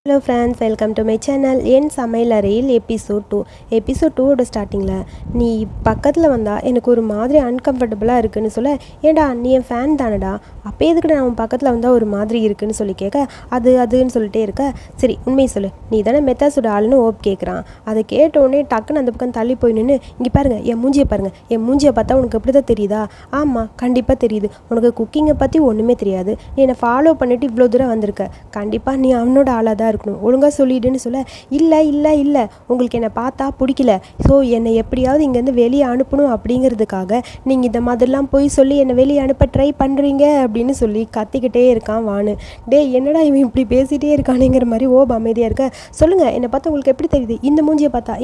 Hello friends, welcome to my channel. என் சமையலறையில் episode 2. Episode 2ஓட ஸ்டார்டிங்கில் நீ பக்கத்தில் வந்தால் எனக்கு ஒரு மாதிரி அன்கம்ஃபர்டபுளாக இருக்குன்னு சொல்ல, ஏண்டா நீ என் ஃபேன் தானடா, அப்போ எதுக்குடா அவன் பக்கத்தில் வந்தால் ஒரு மாதிரி இருக்குன்னு சொல்லி கேட்க, அதுன்னு சொல்லிட்டே இருக்க. சரி உண்மையை சொல்லு, நீ தானே மெத்தாஸோட ஆளுன்னு ஓப் கேட்குறான். அதை கேட்டோடனே டக்குன்னு அந்த பக்கம் தள்ளி போய் நின்று, இங்கே பாருங்கள் என் மூஞ்சியை பாருங்கள், என் மூஞ்சியை பார்த்தா உனக்கு எப்படி தான் தெரியுதா? ஆமாம் கண்டிப்பாக தெரியுது, உனக்கு குக்கிங்கை பற்றி ஒன்றுமே தெரியாது, நீ என்னை ஃபாலோ பண்ணிவிட்டு இவ்வளோ தூரம் வந்திருக்க, கண்டிப்பாக நீ அவனோட ஆளாக தான் இருக்கணும், ஒழுங்காக சொல்லிடுன்னு சொல்ல, இல்லை உங்களுக்கு என்னை பார்த்தா பிடிக்கல, ஸோ என்னை எப்படியாவது இங்கேருந்து வெளியே அனுப்பணும் அப்படிங்கிறதுக்காக நீங்கள் இந்த மாதிரிலாம் போய் சொல்லி என்னை வெளியே அனுப்ப ட்ரை பண்ணுறீங்க அப்படின்னு சொல்லி கத்திக்கிட்டே இருக்கான் வானு. டே என்னடா இவன் இப்படி பேசிகிட்டே இருக்கானுங்கிற மாதிரி ஓப் அமைதியாக இருக்க. சொல்லுங்கள் என்னை பார்த்தா உங்களுக்கு எப்படி தெரியுது? இந்த மூஞ்சியை பார்த்தா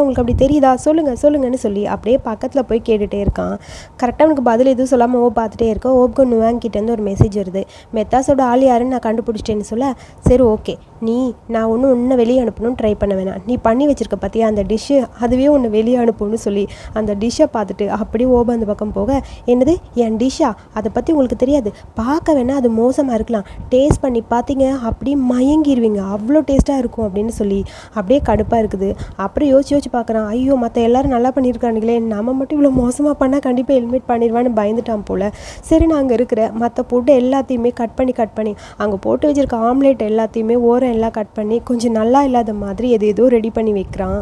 உங்களுக்கு அப்படி தெரியுதா? சொல்லுங்கன்னு சொல்லி அப்படியே பக்கத்தில் போய் கேட்டுகிட்டே இருக்கான். கரெக்டாக அவனுக்கு பதில் எதுவும் சொல்லாமல் ஓப் பார்த்துட்டே இருக்கா. ஓப்க்கு நுவாங்கிட்டேருந்து ஒரு மெசேஜ் வருது. மெத்தாஸோட ஆள் யாருன்னு நான் கண்டுபிடிச்சிட்டேன்னு சொல்ல, சரி ஓகே, நான் ஒன்று வெளியே அனுப்பணும்னு ட்ரை பண்ண வேணாம், நீ பண்ணி வச்சிருக்க பார்த்தியா அந்த டிஷ்ஷு, அதுவே ஒன்று வெளியே அனுப்பணும்னு சொல்லி அந்த டிஷ்ஷை பார்த்துட்டு அப்படியே ஓப அந்த பக்கம் போக, என்னது என் டிஷ்ஷா, அதை பற்றி உங்களுக்கு தெரியாது, பார்க்க வேணால் அது மோசமாக இருக்கலாம், டேஸ்ட் பண்ணி பார்த்தீங்க அப்படியே மயங்கிடுவீங்க, அவ்வளோ டேஸ்ட்டாக இருக்கும் அப்படின்னு சொல்லி அப்படியே கடுப்பாக இருக்குது. அப்புறம் யோசிச்சு பார்க்குறான், ஐயோ மற்ற எல்லோரும் நல்லா பண்ணியிருக்கானுங்களே, நம்ம மட்டும் இவ்வளோ மோசமாக பண்ணால் கண்டிப்பாக ஹெல்மெட் பண்ணிடுவான்னு பயந்துட்டான் போல். சரி நான் அங்கே இருக்கிற மற்ற ஃபுட்டு எல்லாத்தையுமே கட் பண்ணி அங்கே போட்டு வச்சுருக்க ஆம்லேட் எல்லாத்தையுமே ஓரம் எல்லாம் கட் பண்ணி கொஞ்சம் நல்லா இல்லாத மாதிரி ஏதோ ரெடி பண்ணி வைக்கிறான்.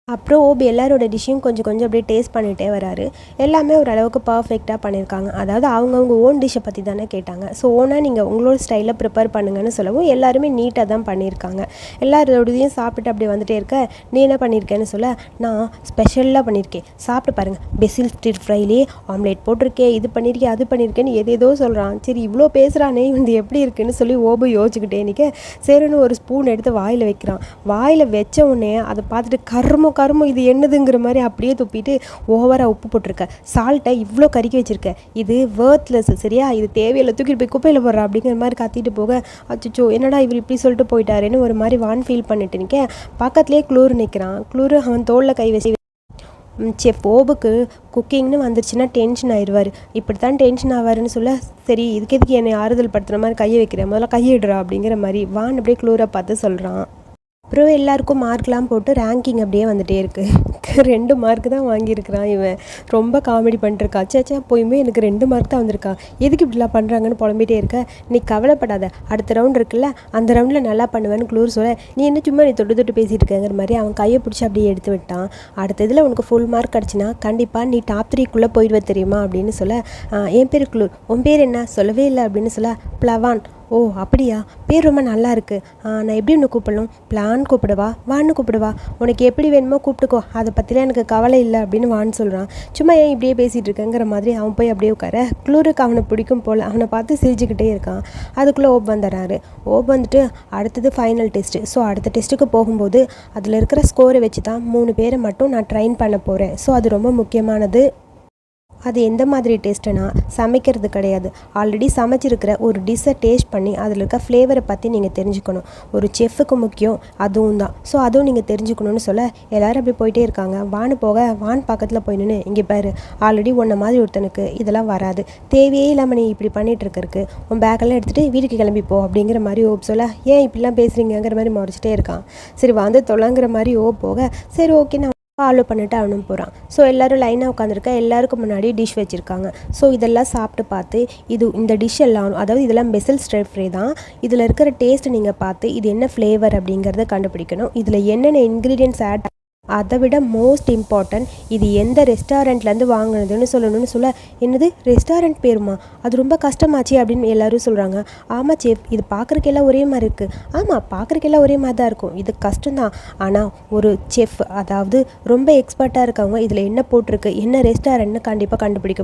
அப்புறம் ஓபி எல்லாரோட டிஷ்ஷையும் கொஞ்சம் அப்படியே டேஸ்ட் பண்ணிகிட்டே வராரு. எல்லாமே ஓரளவுக்கு பர்ஃபெக்டாக பண்ணியிருக்காங்க. அதாவது அவங்கவுங்க ஓன் டிஷ்ஷை பற்றி தானே கேட்டாங்க. ஸோ ஓனாக நீங்கள் உங்களோட ஸ்டைலில் ப்ரிப்பேர் பண்ணுங்கன்னு சொல்லவும் எல்லாருமே நீட்டாக தான் பண்ணியிருக்காங்க. எல்லாரோடையும் சாப்பிட்டு அப்படியே வந்துட்டே இருக்க, நீ என்ன பண்ணியிருக்கேன்னு சொல்ல, நான் ஸ்பெஷலாக பண்ணியிருக்கேன், சாப்பிட்டு பாருங்கள், பெசில் ஸ்டிர் ஃப்ரைலே ஆம்லேட் போட்டிருக்கேன், இது பண்ணியிருக்கேன் அது பண்ணியிருக்கேன்னு ஏதேதோ சொல்கிறான். சரி இவ்வளோ பேசுகிறானே இது எப்படி இருக்குன்னு சொல்லி ஓபு யோசிச்சுக்கிட்டே நிற்க, சரின்னு ஒரு ஸ்பூன் எடுத்து வாயில் வைக்கிறான். வாயில் வச்ச உடனே அதை பார்த்துட்டு கருமோ இது என்னதுங்கிற மாதிரி அப்படியே துப்பிட்டு, ஓவராக உப்பு போட்டிருக்க, சால்ட்டை இவ்வளோ கறிக்கி வச்சுருக்க, இது வேர்த்லெஸ், சரியா, இது தேவையில்லை, தூக்கிட்டு போய் குப்பையில் போடுறா அப்படிங்கிற மாதிரி கத்திட்டு போக, அச்சோ என்னடா இவர் இப்படி சொல்லிட்டு போயிட்டாருன்னு ஒரு மாதிரி ஃபீல் பண்ணிட்டு நிற்க, பக்கத்துலேயே குளூர் நிற்கிறான். குளூர் அவன் தோளில் கை வச்சு, செஃப் ஓபுக்கு குக்கிங்னு வந்துருச்சுன்னா டென்ஷன் ஆயிடுவார், இப்படி தான் டென்ஷன் ஆவாருன்னு சொல்ல, சரி இதுக்கு எதுக்கு என்னை ஆறுதல் படுத்துகிற மாதிரி கையை வைக்கிறேன், முதல்ல கையிடுறா அப்படிங்கிற மாதிரி வான் அப்படியே குளூரை பார்த்து சொல்கிறான். அப்புறம் எல்லாருக்கும் மார்க்லாம் போட்டு ரேங்கிங் அப்படியே வந்துகிட்டே இருக்குது. 2 மார்க் தான் வாங்கியிருக்கிறான் இவன். ரொம்ப காமெடி பண்ணிட்டுருக்கா. சேச்சா போயுமே எனக்கு 2 மார்க் தான் வந்திருக்கா, எதுக்கு இப்படிலாம் பண்ணுறாங்கன்னு புலம்பிகிட்டே இருக்க. நீ கவலைப்படாத, அடுத்த ரவுண்ட் இருக்குல்ல, அந்த ரவுண்டில் நல்லா பண்ணுவேன்னு குளூர் சொல்ல, நீ என்ன சும்மா நீ தொட்டு பேசிகிட்டு இருக்கங்கிற மாதிரி அவன் கையை பிடிச்சி அப்படியே எடுத்து விட்டான். அடுத்ததில் உனக்கு ஃபுல் மார்க் கிடச்சின்னா கண்டிப்பாக நீ டாப் 3க்குள்ளே போயிடுவ தெரியுமா அப்படின்னு சொல்ல, என் பேர் குளூர், உன் பேர் என்ன சொல்லவே இல்லை அப்படின்னு சொல்ல, ப்ளவான். ஓ அப்படியா, பேர் ரொம்ப நல்லா இருக்குது, நான் எப்படி ஒன்று கூப்பிடணும், பிளான் கூப்பிடுவா, வான்னு கூப்பிடுவா, உனக்கு எப்படி வேணுமோ கூப்பிட்டுக்கோ, அதை பற்றிலாம் எனக்கு கவலை இல்லை அப்படின்னு வான்னு சொல்கிறான். சும்மா ஏன் இப்படியே பேசிகிட்டு இருக்கேங்கிற மாதிரி அவன் போய் அப்படியே உட்கார. குளூருக்கு அவனை பிடிக்கும் போல் அவனை பார்த்து சிரிச்சுக்கிட்டே இருக்கான். அதுக்குள்ளே ஓப் வந்துடுறாரு. ஓப் வந்துட்டு அடுத்தது ஃபைனல் டெஸ்ட்டு. ஸோ அடுத்த டெஸ்ட்டுக்கு போகும்போது அதில் இருக்கிற ஸ்கோரை வச்சு தான் 3 பேரை மட்டும் நான் ட்ரைன் பண்ண போகிறேன். ஸோ அது ரொம்ப முக்கியமானது. அது எந்த மாதிரி டேஸ்ட்டுனா சமைக்கிறது கிடையாது, ஆல்ரெடி சமைச்சிருக்கிற ஒரு டிஷ்ஷை டேஸ்ட் பண்ணி அதில் இருக்க ஃப்ளேவரை பற்றி நீங்கள் தெரிஞ்சுக்கணும். ஒரு செஃப்புக்கு முக்கியம் அதுவும் தான். ஸோ அதுவும் நீங்கள் தெரிஞ்சுக்கணும்னு சொல்ல, எல்லோரும் அப்படி போயிட்டே இருக்காங்க. வான் போக வான் பக்கத்தில் போய் நின்று, இங்கே பாரு, ஆல்ரெடி உன்ன மாதிரி ஒருத்தனுக்கு இதெல்லாம் வராது, தேவையே இல்லாமல் நீ இப்படி பண்ணிகிட்ருக்கருக்கு உன் பேக்கெல்லாம் எடுத்துகிட்டு வீட்டுக்கு கிளம்பிப்போ அப்படிங்கிற மாதிரி ஓப் சொல்ல, ஏன் இப்படிலாம் பேசுகிறீங்கிற மாதிரி முறைச்சிட்டே இருக்கான். சரி வந்து தொலைங்கிற மாதிரி ஓப் போக, சரி ஓகே நான் ஃபாலோ பண்ணிட்டு அவனும் போகிறான். ஸோ எல்லோரும் லைனாக உட்காந்துருக்க, எல்லாருக்கும் முன்னாடி டிஷ் வச்சுருக்காங்க. ஸோ இதெல்லாம் சாப்பிட்டு பார்த்து இந்த டிஷ் எல்லாம், அதாவது இதெல்லாம் பெசில் ஸ்டிர் ஃப்ரை தான், இதில் இருக்கிற டேஸ்ட் நீங்கள் பார்த்து இது என்ன ஃப்ளேவர் அப்படிங்கிறத கண்டுபிடிக்கணும், இதில் என்னென்ன இன்க்ரீடியன்ட்ஸ் ஆட், அதை விட மோஸ்ட் இம்பார்ட்டன்ட் இது எந்த ரெஸ்டாரண்ட்லேருந்து வாங்கினதுன்னு சொல்லணும்னு சொல்ல, என்னது ரெஸ்டாரண்ட் பேருமா, அது ரொம்ப கஷ்டமாச்சு அப்படின்னு எல்லோரும் சொல்கிறாங்க. ஆமாம் செஃப், இது பார்க்குறக்கெல்லாம் ஒரே மாதிரி இருக்குது. ஆமாம் பார்க்குறக்கெல்லாம் ஒரே மாதிரி தான் இருக்கும், இது கஷ்டம்தான், ஆனால் ஒரு செஃப், அதாவது ரொம்ப எக்ஸ்பர்ட்டாக இருக்கவங்க இதில் என்ன போட்டிருக்கு, என்ன ரெஸ்டாரண்ட்னு கண்டிப்பாக கண்டுபிடிக்க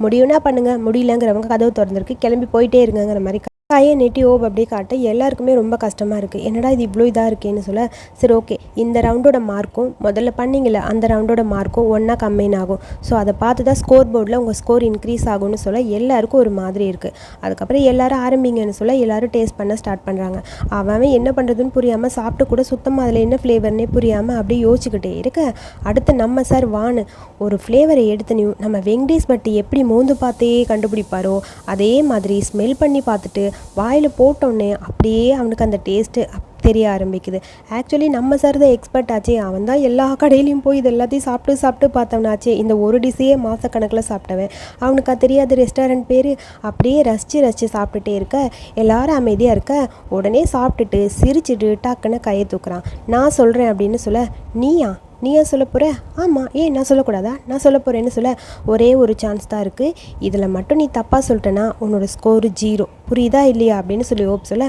முடியும்னா பண்ணுங்கள், முடியலங்கிறவங்க கதவு திறந்துருக்கு, கிளம்பி போயிட்டே இருங்கிற மாதிரி கையை நெட்டி ஓப் அப்படியே காட்ட எல்லாருக்குமே ரொம்ப கஷ்டமாக இருக்குது. என்னடா இது இவ்வளோ இதாக இருக்கேன்னு சொல்ல, சரி ஓகே, இந்த ரவுண்டோட மார்க்கும் முதல்ல பண்ணிங்கள அந்த ரவுண்டோட மார்க்கும் ஒன்றா கம்பைன் ஆகும். ஸோ அதை பார்த்து தான் ஸ்கோர் போர்டில் உங்கள் ஸ்கோர் இன்க்ரீஸ் ஆகும்னு சொல்ல எல்லாருக்கும் ஒரு மாதிரி இருக்குது. அதுக்கப்புறம் எல்லோரும் ஆரம்பிங்கன்னு சொல்ல எல்லோரும் டேஸ்ட் பண்ண ஸ்டார்ட் பண்ணுறாங்க. அவன் என்ன பண்ணுறதுன்னு புரியாமல் சாப்பிட்டு கூட சுத்தமாக அதில் என்ன ஃப்ளேவர்னே புரியாமல் அப்படியே யோசிச்சுக்கிட்டே இருக்க, அடுத்து நம்ம சார் வானு ஒரு ஃப்ளேவரை எடுத்தனையும் நம்ம வெங்கடேஷ் பட்டி எப்படி மோந்து பார்த்தே கண்டுபிடிப்பாரோ அதே மாதிரி ஸ்மெல் பண்ணி பார்த்துட்டு வாயில் போட்டோன்னே அப்படியே அவனுக்கு அந்த டேஸ்ட்டு தெரிய ஆரம்பிக்குது. ஆக்சுவலி நம்ம சார் தான் எக்ஸ்பர்ட் ஆச்சே, அவன் தான் எல்லா கடையிலையும் போய் இது எல்லாத்தையும் சாப்பிட்டு பார்த்தவனாச்சே, இந்த ஒரு டிஷ்ஷையே மாதக்கணக்கில் சாப்பிட்டவன், அவனுக்கு தெரியாத ரெஸ்டாரண்ட் பேர். அப்படியே ரசித்து சாப்பிட்டுட்டே இருக்க எல்லாரும் அமைதியாக இருக்க உடனே சாப்பிட்டுட்டு சிரிச்சுட்டு டக்குன்னு கையை தூக்குறான். நான் சொல்கிறேன் அப்படின்னு சொல்ல, நீயா சொல்ல போகிற? ஆமாம், ஏன் நான் சொல்லக்கூடாதா? நான் சொல்ல போகிறேன்னு சொல்ல, ஒரே ஒரு சான்ஸ் தான் இருக்குது, இதில் மட்டும் நீ தப்பாக சொல்லிட்டேன்னா உன்னோட ஸ்கோரு 0, புரியுதா இல்லையா அப்படின்னு சொல்லி ஓப் சொல்ல,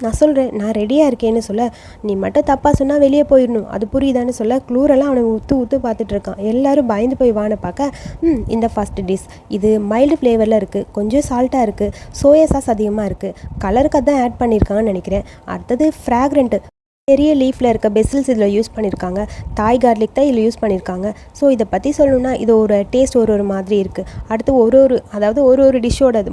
நான் சொல்கிறேன், நான் ரெடியாக இருக்கேன்னு சொல்ல, நீ மட்டும் தப்பாக சொன்னால் வெளியே போயிடணும், அது புரியுதான்னு சொல்ல, க்ளூரெல்லாம் அவனை ஊற்று பார்த்துட்டு இருக்கான். எல்லோரும் பயந்து போய் வானை பார்க்க, இந்த ஃபஸ்ட் டிஷ் இது மைல்டு ஃப்ளேவரில் இருக்குது, கொஞ்சம் சால்ட்டாக இருக்குது, சோயா சாஸ் அதிகமாக இருக்குது, கலருக்கு அதான் ஆட் பண்ணியிருக்காங்கன்னு நினைக்கிறேன். அடுத்தது ஃப்ராக்ரண்ட்டு, பெரிய லீஃபில் இருக்க பெசில்ஸ் இதில் யூஸ் பண்ணியிருக்காங்க, தாய் கார்லிக் தான் இதில் யூஸ் பண்ணியிருக்காங்க. ஸோ இதை பற்றி சொல்லணுன்னா இது ஒரு டேஸ்ட் ஒரு மாதிரி இருக்குது. அடுத்து அதாவது ஒரு டிஷ்ஷோட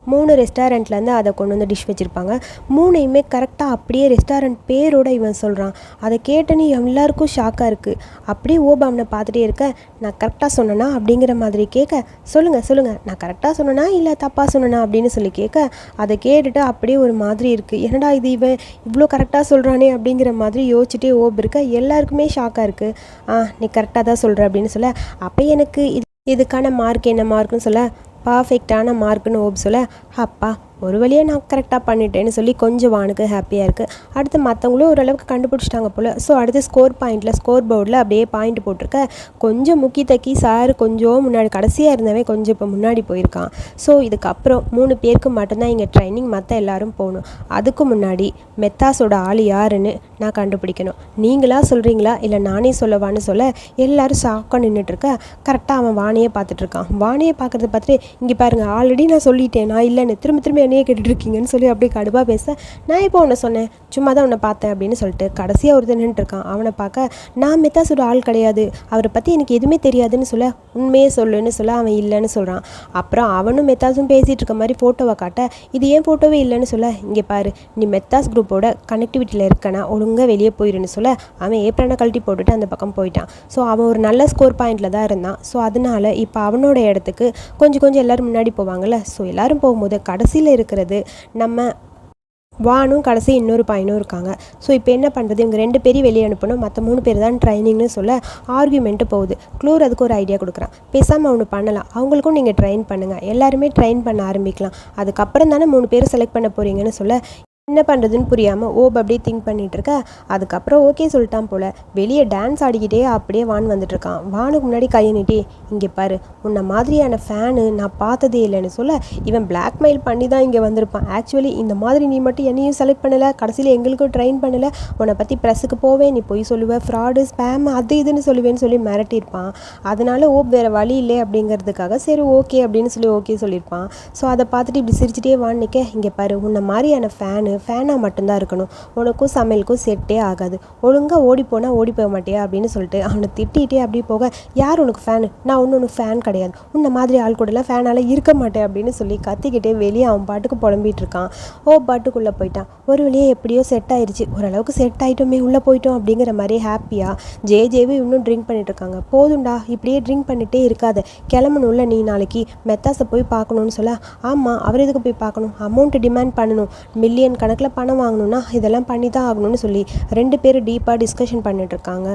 3 ரெஸ்டாரண்ட்லேருந்து அதை கொண்டு வந்து டிஷ் வச்சுருப்பாங்க. 3யுமே கரெக்டாக அப்படியே ரெஸ்டாரண்ட் பேரோட இவன் சொல்கிறான். அதை கேட்டனே எல்லாருக்கும் ஷாக்காக இருக்குது. அப்படியே ஓப் அவனை பார்த்துட்டே இருக்க, நான் கரெக்டாக சொன்னேனா அப்படிங்கிற மாதிரி கேட்க, சொல்லுங்கள் நான் கரெக்டாக சொன்னேனா இல்லை தப்பாக சொன்னேனா அப்படின்னு சொல்லி கேட்க, அதை கேட்டுட்டு அப்படியே ஒரு மாதிரி இருக்குது. என்னடா இது இவன் இவ்வளோ கரெக்டாக சொல்கிறானே அப்படிங்கிற மாதிரி யோசிச்சுட்டே ஓப் இருக்க எல்லாருக்குமே ஷாக்காக இருக்குது. நீ கரெக்டாக தான் சொல்கிற அப்படின்னு சொல்ல, அப்போ எனக்கு இதுக்கான மார்க் என்ன மார்க்குன்னு சொல்ல, பர்ஃபெக்டான மார்க்குன்னு ஓப் சொல்ல, அப்பா ஒரு வழியாக நான் கரெக்டாக பண்ணிட்டேன்னு சொல்லி கொஞ்சம் வானுக்கு ஹாப்பியாக இருக்குது. அடுத்து மற்றவங்களும் ஓரளவுக்கு கண்டுபிடிச்சிட்டாங்க போல். ஸோ அடுத்து ஸ்கோர் போர்டில் அப்படியே பாயிண்ட் போட்டிருக்க, கொஞ்சம் முக்கி தக்கி சார் கொஞ்சம் முன்னாடி கடைசியாக இருந்தவன் கொஞ்சம் இப்போ முன்னாடி போயிருக்கான். ஸோ இதுக்கப்புறம் 3 பேருக்கு மட்டும்தான் இங்கே ட்ரைனிங், மற்ற எல்லோரும் போகணும். அதுக்கு முன்னாடி மெத்தாஸோட ஆள் யாருன்னு நான் கண்டுபிடிக்கணும். நீங்களா சொல்கிறீங்களா இல்லை நானே சொல்லவான்னு சொல்ல எல்லோரும் ஷாக்காக நின்றுட்டுருக்க, கரெக்டாக அவன் வானையே பார்த்துட்ருக்கான். வானையை பார்க்குறத பார்த்துட்டு, இங்கே பாருங்கள் ஆல்ரெடி நான் சொல்லிட்டேன், நான் இல்லைன்னு திரும்ப என்னையே கேட்டுட்ருக்கீங்கன்னு சொல்லி அப்படியே கடுப்பாக பேச, நான் இப்போ உன்னை சொன்னேன், சும்மா தான் உன்னை பார்த்தேன் அப்படின்னு சொல்லிட்டு கடைசியாக ஒருத்தர் நின்றுட்டுருக்கான். அவனை பார்க்க, நான் மெத்தாஸோட ஆள் கிடையாது, அவரை பற்றி எனக்கு எதுவுமே தெரியாதுன்னு சொல்ல, உண்மையே சொல்லுன்னு சொல்ல அவன் இல்லைன்னு சொல்கிறான். அப்புறம் அவனும் மெத்தாஸும் பேசிகிட்டு இருக்க மாதிரி ஃபோட்டோவை காட்ட, இது ஏன் ஃபோட்டோவே இல்லைன்னு சொல்ல, இங்கே பாரு நீ மெத்தாஸ் குரூப்போட கனெக்டிவிட்டியில் இருக்கனா ஒழுங்காக வெளியே போயிருன்னு சொல்ல, அவன் ஏப்ரனை கழட்டி போட்டுட்டு அந்த பக்கம் போயிட்டான். ஸோ அவன் ஒரு நல்ல ஸ்கோர் பாயிண்டில் தான் இருந்தான். ஸோ அதனால் இப்போ அவனோட இடத்துக்கு கொஞ்சம் எல்லோரும் முன்னாடி போவாங்கள்ல. ஸோ எல்லோரும் போகும்போது கடைசியில் இருக்கிறது நம்ம வானும் கடைசி இன்னொரு பையனும் இருக்காங்க. ஸோ இப்போ என்ன பண்ணுறது, இவங்க 2 பேரையும் வெளியே அனுப்பணும், மற்ற 3 பேர் தான் ட்ரைனிங்னு சொல்ல ஆர்கியூமெண்ட்டு போகுது. க்ளூர் அதுக்கு ஒரு ஐடியா கொடுக்குறான், பேசாமல் அவனு பண்ணலாம், அவங்களுக்கும் நீங்கள் ட்ரெயின் பண்ணுங்கள், எல்லாருமே ட்ரெயின் பண்ண ஆரம்பிக்கலாம், அதுக்கப்புறம் தானே 3 பேர் செலக்ட் பண்ண போகிறீங்கன்னு சொல்ல என்ன பண்ணுறதுன்னு புரியாமல் ஓப் அப்படியே திங்க் பண்ணிகிட்டு இருக்க. அதுக்கப்புறம் ஓகே சொல்லிட்டான் போல். வெளியே டான்ஸ் ஆடிக்கிட்டே அப்படியே வான் வந்துட்டுருக்கான். வானுக்கு முன்னாடி கையை நீட்டி, இங்கே பாரு உன்னை மாதிரியான ஃபேனு நான் பார்த்ததே இல்லைன்னு சொல்ல, இவன் பிளாக்மெயில் பண்ணி தான் இங்கே வந்திருப்பான். ஆக்சுவலி இந்த மாதிரி நீ மட்டும் என்னையும் செலக்ட் பண்ணலை, கடைசியில் எங்களுக்கும் ட்ரெயின் பண்ணலை, உன்னை பற்றி ப்ரெஸ்ஸுக்கு போவேன், நீ போய் சொல்லுவேன், ஃப்ராடு ஸ்பேம் அது இதுன்னு சொல்லுவேன்னு சொல்லி மிரட்டியிருப்பான். அதனால் ஓப் வேறு வழி இல்லை அப்படிங்கிறதுக்காக சரி ஓகே அப்படின்னு சொல்லி ஓகே சொல்லியிருப்பான். ஸோ அதை பார்த்துட்டு இப்படி சிரிச்சிட்டே வான் நிற்க, இங்கே பாரு உன்னை மாதிரியான ஃபேனாக மட்டும்தான் இருக்கணும், உனக்கும் சமையலுக்கும் செட்டே ஆகாது, ஒழுங்காக ஓடி போனால் ஓடி போக மாட்டியா அப்படின்னு சொல்லிட்டு அவனை திட்டிகிட்டே அப்படி போக, யார் உனக்கு ஃபேனு, நான் ஒன்று ஃபேன் கிடையாது, உன்னை மாதிரி ஆள் கூடலாம் ஃபேனால் இருக்க மாட்டேன் அப்படின்னு சொல்லி கத்திக்கிட்டே வெளியே அவன் பாட்டுக்கு புலம்பிகிட்டு இருக்கான். பாட்டுக்குள்ளே போயிட்டான். ஒரு வழியே எப்படியோ செட் ஆயிடுச்சு, ஓரளவுக்கு செட் ஆகிட்டோமே உள்ளே போயிட்டோம் அப்படிங்கிற மாதிரி ஹாப்பியாக ஜேஜேவே இன்னும் ட்ரிங்க் பண்ணிட்டு இருக்காங்க. போதும்டா இப்படியே ட்ரிங்க் பண்ணிகிட்டே இருக்காது, கிளம்பணும்ல நீ நாளைக்கு மெத்தாஸை போய் பார்க்கணுன்னு சொல்ல, ஆமாம் அவர் எதுக்கு போய் பார்க்கணும், அமௌண்ட்டு டிமாண்ட் பண்ணணும், மில்லியன் கணக்கில் பணம் வாங்கணும்னா இதெல்லாம் பண்ணி தான் ஆகணும்னு சொல்லி 2 பேரும் டீப்பாக டிஸ்கஷன் பண்ணிட்டுருக்காங்க.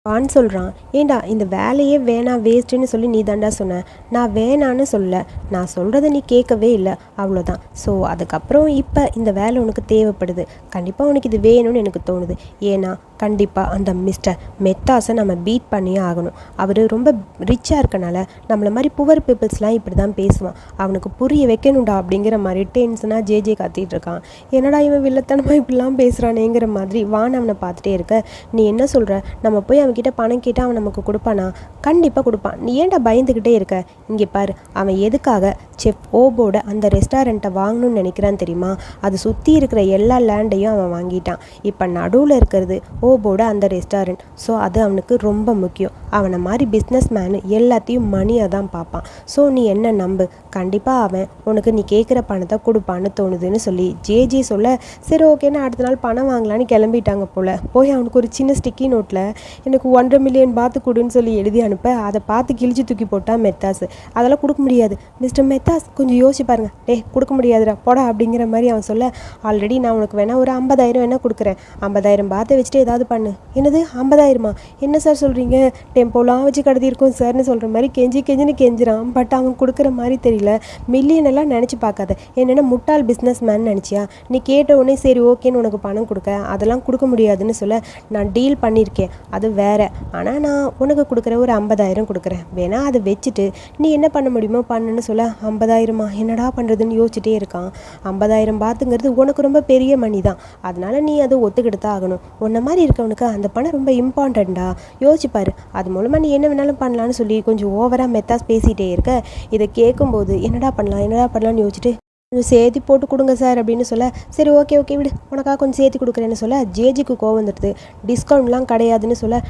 வான் சொல்கிறான், ஏண்டா இந்த வேலையே வேணாம் வேஸ்ட்டுன்னு சொல்லி நீ தாண்டா சொன்ன, நான் வேணான்னு சொல்ல, நான் சொல்கிறத நீ கேட்கவே இல்லை, அவ்வளோதான். ஸோ அதுக்கப்புறம் இப்போ இந்த வேலை உனக்கு தேவைப்படுது, கண்டிப்பாக உனக்கு இது வேணும்னு எனக்கு தோணுது. ஏன்னா கண்டிப்பாக அந்த மிஸ்டர் மெத்தாஸை நம்ம பீட் பண்ணியே ஆகணும். அவர் ரொம்ப ரிச்சாக இருக்கனால நம்மளை மாதிரி புவர் பீப்புள்ஸ்லாம் இப்படி தான் பேசுவான், அவனுக்கு புரிய வைக்கணும்டா அப்படிங்கிற மாதிரி டென்ஷனாக ஜேஜே கத்திட்டு இருக்கான். என்னடா இவன் வில்லத்தனமாக இப்படிலாம் பேசுகிறானேங்கிற மாதிரி வான் அவனை பார்த்துட்டே இருக்க, நீ என்ன சொல்கிற, நம்ம போய் அவன்கிட்ட பணம் கேட்டால் அவன் நமக்கு கொடுப்பானா? கண்டிப்பாக கொடுப்பான், நீ ஏன்டா பயந்துக்கிட்டே இருக்க? இங்கே பாரு அவன் எதுக்காக செஃப் ஓபோட அந்த ரெஸ்டாரண்ட்டை வாங்கணும்னு நினைக்கிறான் தெரியுமா? அது சுற்றி இருக்கிற எல்லா லேண்டையும் அவன் வாங்கிட்டான். இப்போ நடுவில் இருக்கிறது ஓபோட அந்த ரெஸ்டாரண்ட். ஸோ அது அவனுக்கு ரொம்ப முக்கியம். அவனை மாதிரி பிஸ்னஸ் மேனு எல்லாத்தையும் மணியாக தான் பார்ப்பான். ஸோ நீ என்ன நம்பு, கண்டிப்பாக அவன் உனக்கு நீ கேட்குற பணத்தை கொடுப்பான்னு தோணுதுன்னு சொல்லி ஜேஜே சொல்ல, சரி ஓகேன்னு அடுத்த நாள் பணம் வாங்கலான்னு கிளம்பிட்டாங்க போல். போய் அவனுக்கு ஒரு சின்ன ஸ்டிக்கி நோட்டில் எனக்கு 1.5 மில்லியன் பாத்து கொடுன்னு சொல்லி எழுதி அனுப்ப, அதை பார்த்து கிழிச்சு தூக்கி போட்டால் மெத்தாஸ். அதெல்லாம் கொடுக்க முடியாது மிஸ்டர் மெத்தாஸ், கொஞ்சம் யோசிச்சு பாருங்க. கொடுக்க முடியாதுடா போடா அப்படிங்கிற மாதிரி அவன் சொல்ல, ஆல்ரெடி நான் உனக்கு வேணா ஒரு 50,000 வேணா கொடுக்குறேன், 50,000 பாத்தை வச்சுட்டு ஏதாவது பண்ணு. என்னது 50,000? என்ன சார் சொல்கிறீங்க? டெம்போலாம் வச்சு கடத்திருக்கோம் சார்னு சொல்கிற மாதிரி கெஞ்சின்னு கெஞ்சிறான். பட் அவன் கொடுக்குற மாதிரி தெரியல. மில்லியன் எல்லாம் நினச்சி பார்க்காத, என்னென்ன முட்டாள் பிஸ்னஸ் மேன் நினச்சியா? நீ கேட்ட உடனே சரி ஓகேன்னு உனக்கு பணம் கொடுக்க, அதெல்லாம் கொடுக்க முடியாதுன்னு சொல்ல, நான் டீல் பண்ணியிருக்கேன் அது வேற, ஆனால் நான் உனக்கு கொடுக்குற ஒரு 50,000 கொடுக்குறேன், வேணா அதை வச்சுட்டு நீ என்ன பண்ண முடியுமோ பண்ணுன்னு சொல்ல, 50,000 என்னடா பண்ணுறதுன்னு யோசிச்சுட்டே இருக்கான். 50,000 பாத்துங்கிறது உனக்கு ரொம்ப பெரிய மணி தான், அதனால நீ அதை ஒத்துக்கிட்டு தான் ஆகணும். உன்ன மாதிரி இருக்கவனுக்கு அந்த பணம் ரொம்ப இம்பார்ட்டண்டா, யோசிப்பாரு, அது மூலமாக நீ என்ன வேணாலும் பண்ணலான்னு சொல்லி கொஞ்சம் ஓவராக மெத்தாஸ் பேசிகிட்டே இருக்க. இதை கேட்கும்போது என்னடா பண்ணலாம்னு யோசிச்சுட்டு, கொஞ்சம் சேர்த்தி போட்டு கொடுங்க சார் அப்படின்னு சொல்ல, சரி ஓகே விடு, உனக்காக கொஞ்சம் சேர்த்து கொடுக்குறேன்னு சொல்ல, ஜேஜிக்கு கோவம் வந்துடுது. டிஸ்கவுண்ட்லாம் கிடையாதுன்னு சொல்ல,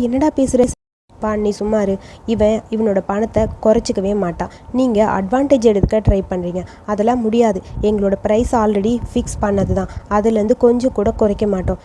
என்னடா பேசுகிற நீ சும்மாரு, இவனோட பணத்தை குறைச்சிக்கவே மாட்டான், நீங்கள் அட்வான்டேஜ் எடுக்க ட்ரை பண்ணுறீங்க, அதெல்லாம் முடியாது, எங்களோட ப்ரைஸ் ஆல்ரெடி ஃபிக்ஸ் பண்ணது தான், அதுலேருந்து கொஞ்சம் கூட குறைக்க மாட்டோம்.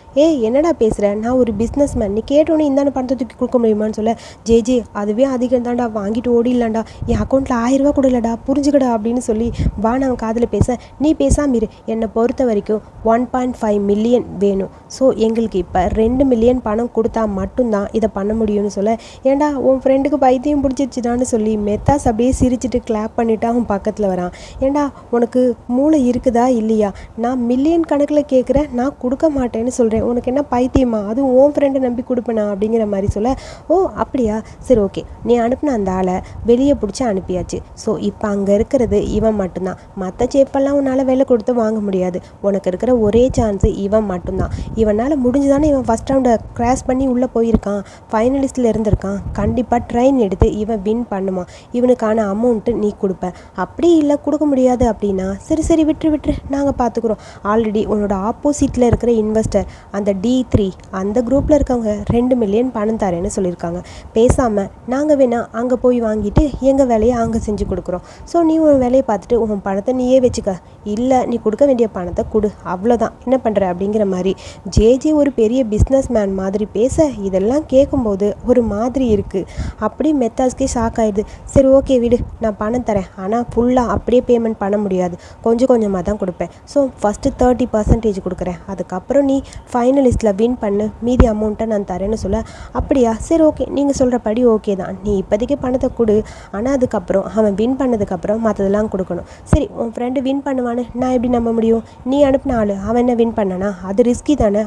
என்னடா பேசுகிற, நான் ஒரு பிஸ்னஸ் மேன், நீ கேட்டோன்னே இந்தாண்ட பணத்தை தூக்கி கொடுக்க முடியுமான்னு சொல்ல, ஜே அதுவே அதிகம் தான்டா, வாங்கிட்டு ஓடிடலாண்டா, என் அக்கௌண்ட்டில் 1000 ரூபா கூட இல்லைடா, புரிஞ்சுக்கடா அப்படின்னு சொல்லி வான் அவன் காதில் பேச, நீ பேசாம இரு, என்னை பொறுத்த வரைக்கும் 1.5 மில்லியன் வேணும், ஸோ எங்களுக்கு இப்போ 2 மில்லியன் பணம் கொடுத்தா மட்டும்தான் இதை பண்ண முடியும்னு சொல்ல, ஏண்டா உன் ஃப்ரெண்டுக்கு பைத்தியம் பிடிச்சிருச்சுதான்னு சொல்லி மெத்தாஸ் அப்படியே சிரிச்சுட்டு கிளாப் பண்ணிவிட்டு அவன் பக்கத்தில் வரான். ஏண்டா உனக்கு மூளை இருக்குதா இல்லையா? நான் மில்லியன் கணக்கில் கேட்குறேன், நான் கொடுக்க மாட்டேன்னு சொல்கிறேன், உனக்கு என்ன பைத்தியமா? அதுவும் உன் ஃப்ரெண்டை நம்பி கொடுப்பேனா அப்படிங்கிற மாதிரி சொல்ல, ஓ அப்படியா, சரி ஓகே, நீ அனுப்பின அந்த ஆளை வெளியே பிடிச்சி அனுப்பியாச்சு, ஸோ இப்போ அங்கே இருக்கிறது இவன் மட்டும்தான், மற்ற சேப்பெல்லாம் உன்னால் விலை கொடுத்து வாங்க முடியாது, உனக்கு இருக்கிற ஒரே சான்ஸு இவன் மட்டும்தான், இவனால் முடிஞ்சுதானே இவன் ஃபஸ்ட் ரவுண்டை கிராஸ் பண்ணி உள்ளே போயிருக்கான், ஃபைனலிஸ்ட்டில் இருந்திருக்கான், கண்டிப்பாக ட்ரெயின் எடுத்து இவன் வின் பண்ணுமா, இவனுக்கான அமௌண்ட்டு நீ கொடுப்ப, அப்படி இல்லை கொடுக்க முடியாது அப்படின்னா சரி விட்டுரு நாங்கள் பார்த்துக்குறோம், ஆல்ரெடி உன்னோட ஆப்போசிட்டில் இருக்கிற இன்வெஸ்டர் அந்த D3 அந்த குரூப்பில் இருக்கவங்க 2 மில்லியன் பணம் தரேன்னு சொல்லியிருக்காங்க, பேசாமல் நாங்கள் வேணால் அங்கே போய் வாங்கிட்டு எங்கள் வேலையை அங்கே செஞ்சு கொடுக்குறோம், ஸோ நீ உன் வேலையை பார்த்துட்டு உன் பணத்தை நீயே வச்சுக்க, இல்லை நீ கொடுக்க வேண்டிய பணத்தை கொடு, அவ்வளோதான், என்ன பண்ணுற அப்படிங்கிற மாதிரி ஜே ஒரு பெரிய பிஸ்னஸ் மேன் மாதிரி பேச, இதெல்லாம் கேட்கும்போது ஒரு மாதிரி இருக்குது. அப்படி மெத்தாஸ்க்கே ஷாக் ஆயிடுது. சரி ஓகே விடு, நான் பணம் தரேன், ஆனால் ஃபுல்லாக அப்படியே பேமெண்ட் பண்ண முடியாது, கொஞ்சம் கொஞ்சமாக தான் கொடுப்பேன், ஸோ ஃபஸ்ட்டு 30% கொடுக்குறேன், அதுக்கப்புறம் நீ ஃபைனலிஸ்ட்டில் வின் பண்ணு, மீதி அமௌண்ட்டை நான் தரேன்னு சொல்ல, அப்படியா சரி ஓகே, நீங்கள் சொல்கிறபடி ஓகே தான், நீ இப்போதைக்கு பணத்தை கொடு, ஆனால் அதுக்கப்புறம் அவன் வின் பண்ணதுக்கப்புறம் மற்றதெல்லாம் கொடுக்கணும். சரி உன் ஃப்ரெண்டு வின் பண்ணுவான்னு நான் எப்படி நம்ப முடியும்? நீ அனுப்பின ஆள் அவன் என்ன வின் பண்ணானா? அது ரிஸ்கி தானே,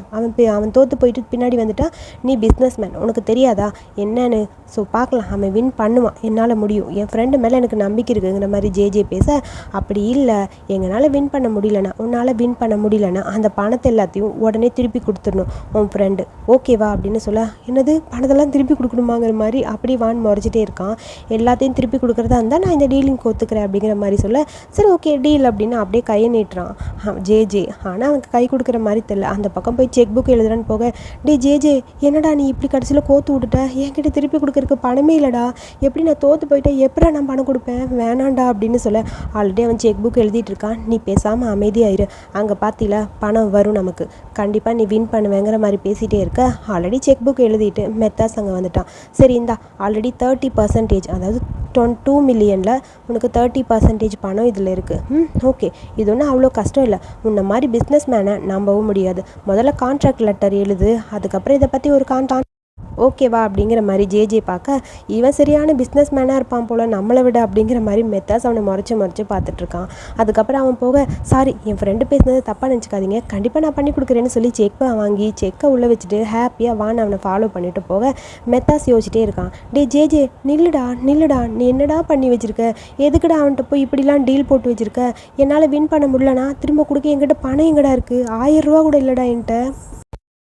அவன் தோற்று போயிட்டு பின்னாடி வந்துட்டா, நீ பிஸ்னஸ் மேன், உனக்கு தெரியாதா என்னன்னு? ஸோ பார்க்கலாம், அவன் வின் பண்ணுவான், என்னால் முடியும், என் ஃப்ரெண்டு மேலே எனக்கு நம்பிக்கை இருக்குங்கிற மாதிரி ஜே பேச, அப்படி இல்லை எங்களால் வின் பண்ண முடியலனா, உன்னால் வின் பண்ண முடியலன்னா அந்த பணத்தை எல்லாத்தையும் உடனே திருப்பி கொடுத்துடணும் உன் ஃப்ரெண்டு, ஓகேவா அப்படின்னு சொல்ல, என்னது பணத்தெல்லாம் திருப்பி கொடுக்கணுமாங்கிற மாதிரி அப்படி வான் முறைச்சிட்டே இருக்கான். எல்லாத்தையும் திருப்பி கொடுக்குறதா இருந்தால் நான் இந்த டீலிங் ஒத்துக்கிறேன் அப்படிங்கிற மாதிரி சொல்ல, சரி ஓகே டீல் அப்படின்னு அப்படியே கையை நீட்டுறான் ஜே. ஆனால் அவனுக்கு கை கொடுக்குற மாதிரி தெரியல. அந்த பக்கம் போய் செக் புக் எழுதுறான்னு போக, ஜே என்னடா நீ இப்படி கடைசியில் கோத்து விட்டுட்ட, என்கிட்ட திருப்பி கொடுக்குறதுக்கு பணமே இல்லைடா, எப்படி நான் தோற்று போயிட்டேன், எப்படா நான் பணம் கொடுப்பேன், வேணாண்டா அப்படின்னு சொல்ல, ஆல்ரெடி அவன் செக் புக் எழுதிட்டு இருக்கான், நீ பேசாமல் அமைதியாயிரு, அங்கே பார்த்தில பணம் வரும் நமக்கு, கண்டிப்பாக நீ வின் பண்ணுவேங்கிற மாதிரி பேசிகிட்டே இருக்க. ஆல்ரெடி செக் புக் எழுதிட்டு மெத்தாஸ் அங்கே வந்துட்டான். சரி இந்தா ஆல்ரெடி 30%, அதாவது 2 மில்லியனில் உனக்கு 30% பணம் இதில் இருக்குது, ஓகே இது ஒன்றும் அவ்வளோ கஷ்டம் இல்லை, உன்னை மாதிரி பிஸ்னஸ் மேனை நம்பவும் முடியாது, முதல்ல கான்ட்ராக்ட் லெட்டர் எழுது, அதுக்கப்புறம் இதை பற்றி ஒரு ஓகேவா அப்படிங்கிற மாதிரி ஜே பார்க்க, இவன் சரியான பிஸ்னஸ் மேனாக இருப்பான் போல் நம்மளை விட அப்படிங்கிற மாதிரி மெத்தாஸ் அவனை முறைச்சி பார்த்துட்ருக்கான். அதுக்கப்புறம் அவன் போக, சாரி என் ஃப்ரெண்டு பேசுனது தப்பாக நினச்சிக்காதீங்க, கண்டிப்பாக நான் பண்ணி கொடுக்குறேன்னு சொல்லி செக்கை உள்ளே வச்சுட்டு ஹாப்பியாக வான் அவனை ஃபாலோ பண்ணிட்டு போக, மெத்தாஸ் யோசிச்சிட்டே இருக்கான். ஜே நில்லுடா நீ என்னடா பண்ணி வச்சுருக்க, எதுக்குடா அவன்கிட்ட போய் இப்படிலாம் டீல் போட்டு வச்சுருக்க, என்னால் வின் பண்ண முடியலனா திரும்ப கொடுக்க என்கிட்ட பணம் எங்கடா இருக்குது, 1000 ரூபா கூட இல்லைடா என்கிட்ட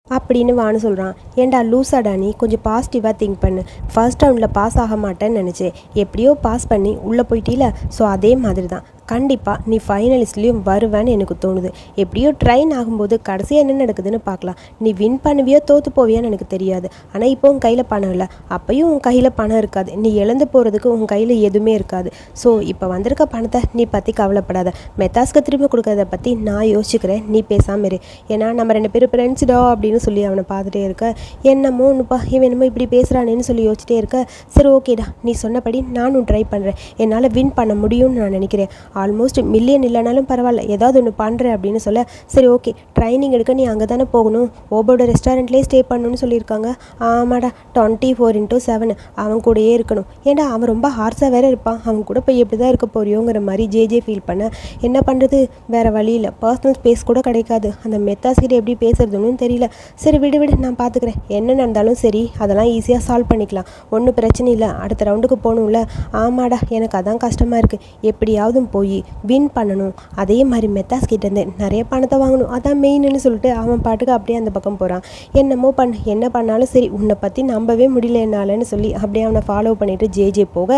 அப்படின்னு வான்னு சொல்கிறான். ஏண்டா லூசாடா நீ, கொஞ்சம் பாசிட்டிவாக திங்க் பண்ணு, ஃபர்ஸ்ட் ரவுண்டில் பாஸ் ஆக மாட்டேன்னு நினச்சேன், எப்படியோ பாஸ் பண்ணி உள்ளே போயிட்டீல, ஸோ அதே மாதிரி தான் கண்டிப்பாக நீ ஃபைனலிஸ்ட்லேயும் வருவேன்னு எனக்கு தோணுது. எப்படியோ ட்ரெயின் ஆகும்போது கடைசியாக என்ன நடக்குதுன்னு பார்க்கலாம். நீ வின் பண்ணுவியோ தோற்று போவியான்னு எனக்கு தெரியாது. ஆனால் இப்போ உன் கையில் பணம் இல்லை, அப்பையும் உன் கையில் பணம் இருக்காது. நீ இழந்து போகிறதுக்கு உன் கையில் எதுவுமே இருக்காது. ஸோ இப்போ வந்திருக்க பணத்தை நீ பற்றி கவலைப்படாத. மெத்தாஸ்க்கு திரும்ப கொடுக்கறத பற்றி நான் யோசிச்சுக்கிறேன், நீ பேசாமல் இரு. ஏன்னா நம்ம 2 பேரும் ஃப்ரெண்ட்ஸ்டா அப்படின்னு சொல்லி அவனை பார்த்துட்டே இருக்க. என்னமோ ஒன்றுப்பா இவன் என்னமோ இப்படி பேசுகிறானேன்னு சொல்லி யோசிச்சிட்டே இருக்க. சரி ஓகேடா, நீ சொன்னபடி நானும் ட்ரை பண்ணுறேன். என்னால் வின் பண்ண முடியும்னு நான் நினைக்கிறேன். ஆல்மோஸ்ட் மில்லியன் இல்லைனாலும் பரவாயில்ல, ஏதாவது ஒன்று பண்ணுறேன் அப்படின்னு சொல்ல. சரி ஓகே, ட்ரைனிங் எடுக்க நீ அங்கே தானே போகணும், ஓபோட ரெஸ்டாரண்ட்லேயே ஸ்டே பண்ணணும்னு சொல்லியிருக்காங்க. ஆமாடா, 24/7 அவன் கூடயே இருக்கணும். ஏன்டா அவன் ரொம்ப ஹார்ஸாக வேறு இருப்பான், அவன் கூட போய் எப்படி தான் இருக்க போறியோங்கிற மாதிரி ஜே ஃபீல் பண்ண. என்ன பண்ணுறது, வேறு வழி இல்லை, பர்சனல் ஸ்பேஸ் கூட கிடைக்காது. அந்த மெத்தாஸ்கிட்ட எப்படி பேசுறதுன்னு தெரியல. சரி விடு நான் பார்த்துக்கிறேன், என்ன நடந்தாலும் சரி அதெல்லாம் ஈஸியாக சால்வ் பண்ணிக்கலாம், ஒன்றும் பிரச்சனை இல்லை. அடுத்த ரவுண்டுக்கு போகணும்ல. ஆமாடா, எனக்கு அதான் கஷ்டமாக இருக்குது. எப்படியாவது போய் வின் பண்ணணும், அதே மாதிரி மெத்தாஸ் கிட்டேருந்து நிறைய பணத்தை வாங்கணும், அதான் மெயின்னு சொல்லிட்டு அவன் பாட்டுக்கு அப்படியே அந்த பக்கம் போகிறான். என்னமோ என்ன பண்ணாலும் சரி, உன்னை பற்றி நம்பவே முடியல என்னாலன்னு சொல்லி அப்படியே அவனை ஃபாலோ பண்ணிவிட்டு ஜே போக